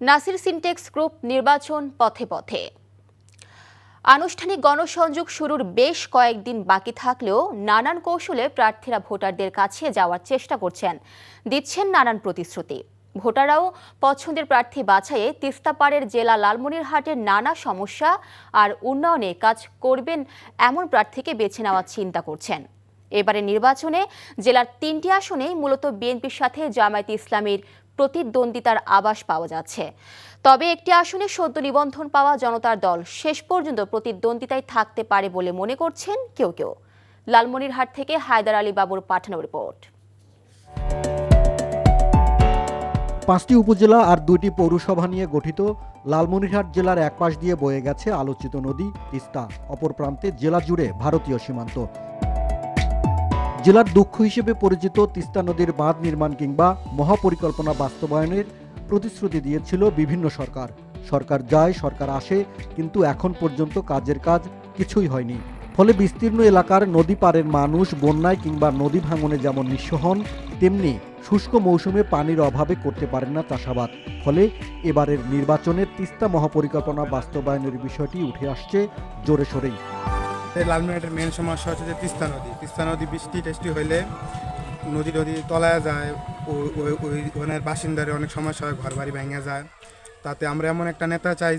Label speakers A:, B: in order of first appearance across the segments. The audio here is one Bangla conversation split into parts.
A: নাসির সিনটেক্স গ্রুপ নির্বাচন পথে পথে। আনুষ্ঠানিক গণসংযোগ শুরুর বেশ কয়েকদিন বাকি থাকলেও নানান কৌশলে প্রার্থীরা ভোটারদের কাছে যাওয়ার চেষ্টা করছেন, দিচ্ছেন নানান প্রতিশ্রুতি। ভোটাররাও পছন্দের প্রার্থী বাছাইয়ে তিস্তাপাড়ের জেলা লালমনিরহাটের নানা সমস্যা আর উন্নয়নে কাজ করবেন এমন প্রার্থীকে বেছে নেওয়ার চিন্তা করছেন। এবারে নির্বাচনে জেলার ৩টি আসনেই মূলত বিএনপির সাথে জামায়াতে ইসলামীর প্রতিদ্বন্দ্বিতার আভাস পাওয়া যাচ্ছে। তবে একটি আসনে সদ্য নিবন্ধন পাওয়া জনতার দল শেষ পর্যন্ত প্রতিদ্বন্দ্বিতায় থাকতে পারে বলে মনে করছেন কেউ কেউ। লালমনিরহাট থেকে হায়দার আলী বাবুর পাঠানো রিপোর্ট।
B: ৫টি উপজেলা আর ২টি পৌরসভা নিয়ে গঠিত লালমনিরহাট জেলার এক পাশ দিয়ে বয়ে গেছে আলোচিত নদী তিস্তা, অপর প্রান্তে জেলা জুড়ে ভারতীয় সীমান্ত। জেলার দুঃখ হিসেবে পরিচিত তিস্তা নদীর বাঁধ নির্মাণ কিংবা মহাপরিকল্পনা বাস্তবায়নের প্রতিশ্রুতি দিয়েছিল বিভিন্ন সরকার। সরকার যায়, সরকার আসে, কিন্তু এখন পর্যন্ত কাজের কাজ কিছুই হয়নি। ফলে বিস্তীর্ণ এলাকার নদী পাড়ের মানুষ বন্যায় কিংবা নদী ভাঙনে যেমন নিঃস্ব হন, তেমনি শুষ্ক মৌসুমে পানির অভাবে করতে পারেন না চাষাবাদ। ফলে এবারের নির্বাচনে তিস্তা মহাপরিকল্পনা বাস্তবায়নের বিষয়টি উঠে আসছে জোরে সোরেই।
C: লালমনিরহাটের মেন সমস্যা হচ্ছে যে তিস্তা নদী বৃষ্টি টেস্টি হইলে নদী তলায় যায়, ওখানের বাসিন্দাদের অনেক সমস্যা হয়, ঘর বাড়ি ভেঙে যায়। তাতে আমরা এমন একটা নেতা চাই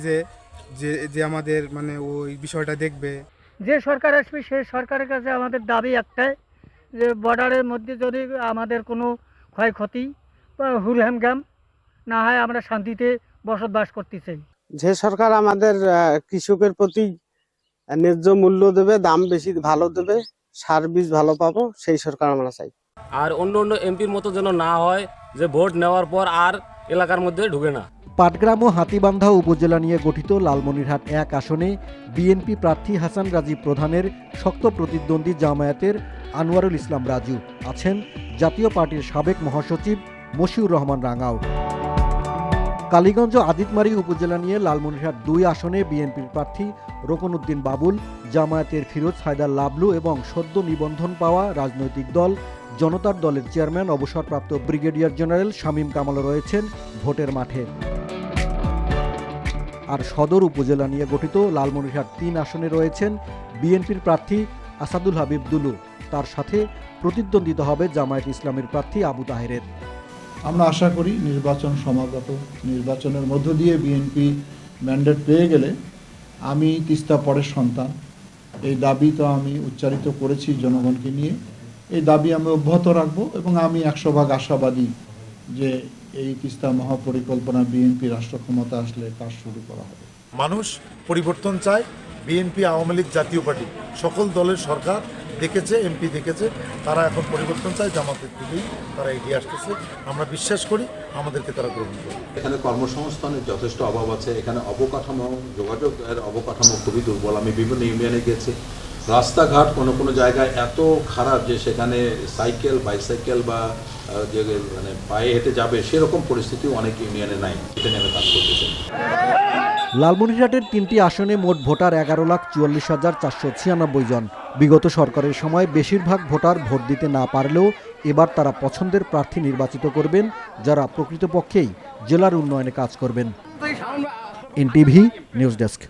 C: যে আমাদের মানে ওই বিষয়টা দেখবে।
D: যে সরকার আসবে সেই সরকারের কাছে আমাদের দাবি একটাই, যে বর্ডারের মধ্যে যদি আমাদের কোনো ক্ষয়ক্ষতি বা হুলহ্যামগাম না হয়, আমরা শান্তিতে বসবাস করতে চাই।
E: যে সরকার আমাদের কৃষকের প্রতি ন্যায্য মূল্য দেবে, দাম বেশি ভালো দেবে, সার বীজ ভালো পাবো, সেই সরকার আমরা চাই।
F: আর অন্য এমপির মতো যেন না হয় যে ভোট নেওয়ার পর আর এলাকার মধ্যে ঢুকে না।
B: পাটগ্রাম ও হাতীবান্ধা উপজেলা নিয়ে গঠিত লালমনিরহাট এক আসনে বিএনপি প্রার্থী হাসান রাজীব প্রধানের শক্ত প্রতিদ্বন্দ্বী জামায়াতের আনোয়ারুল ইসলাম রাজু, আছেন জাতীয় পার্টির সাবেক মহাসচিব মশিউর রহমান রাঙাও। কালীগঞ্জ আদিতমারী উপজেলা নিয়ে লালমনিরহাট ২ আসনে বিএনপির প্রার্থী রোকনউদ্দিন বাবুল, জামায়াতের ফিরোজ হায়দার লাবলু এবং সদ্য নিবন্ধন পাওয়া রাজনৈতিক দল জনতার দলের চেয়ারম্যান অবসরপ্রাপ্ত ব্রিগেডিয়ার জেনারেল শামীম কামাল রয়েছেন ভোটের মাঠে। আর সদর উপজেলা নিয়ে গঠিত লালমনিরহাট ৩ আসনে রয়েছেন বিএনপির প্রার্থী আসাদুল হাবিব দুলু, তার সাথে প্রতিদ্বন্দ্বিতা হবে জামায়াত ইসলামের প্রার্থী আবু তাহেরের।
G: আমরা আশা করি নির্বাচন সমাগত নির্বাচনের মধ্য দিয়ে বিএনপি ম্যান্ডেট পেয়ে গেলে, আমি তিস্তা পরের সন্তান, এই দাবি তো আমি উচ্চারিত করেছি জনগণকে নিয়ে, এই দাবি আমি অব্যাহত রাখবো এবং আমি ১০০% আশাবাদী যে এই তিস্তা মহাপরিকল্পনা বিএনপি রাষ্ট্র ক্ষমতা আসলে কাজ শুরু করা হবে।
H: মানুষ পরিবর্তন চায়। বিএনপি, আওয়ামী লীগ, জাতীয় পার্টি সকল দলের সরকার দেখেছে, এমপি দেখেছে, তারা এখন পরিবর্তন চায়, জামাতের দিকেই তারা এগিয়ে আসতেছে। আমরা বিশ্বাস করি আমাদেরকে তারা গ্রহণ করবে।
I: এখানে কর্মসংস্থানের যথেষ্ট অভাব আছে, এখানে অবকাঠামো, যোগাযোগের অবকাঠামো খুবই দুর্বল। আমি বিভিন্ন ইউনিয়নে গেছি, রাস্তাঘাট কোনো জায়গায় এত খারাপ যে সেখানে সাইকেল, বাইসাইকেল বা যে মানে পায়ে হেঁটে যাবে সেরকম পরিস্থিতি অনেক ইউনিয়নে নাই। এটা নিয়ে আমি কাজ করতে চাই।
B: লালমনিরহাটের ৩টি আসনে মোট ভোটার ১১,৪৪,৪96 জন। বিগত সরকারের সময় বেশিরভাগ ভোটার ভোট দিতে না পারলেও এবার তারা পছন্দের প্রার্থী নির্বাচিত করবেন, যারা প্রকৃতপক্ষেই জেলার উন্নয়নে কাজ করবেন। NTV news desk.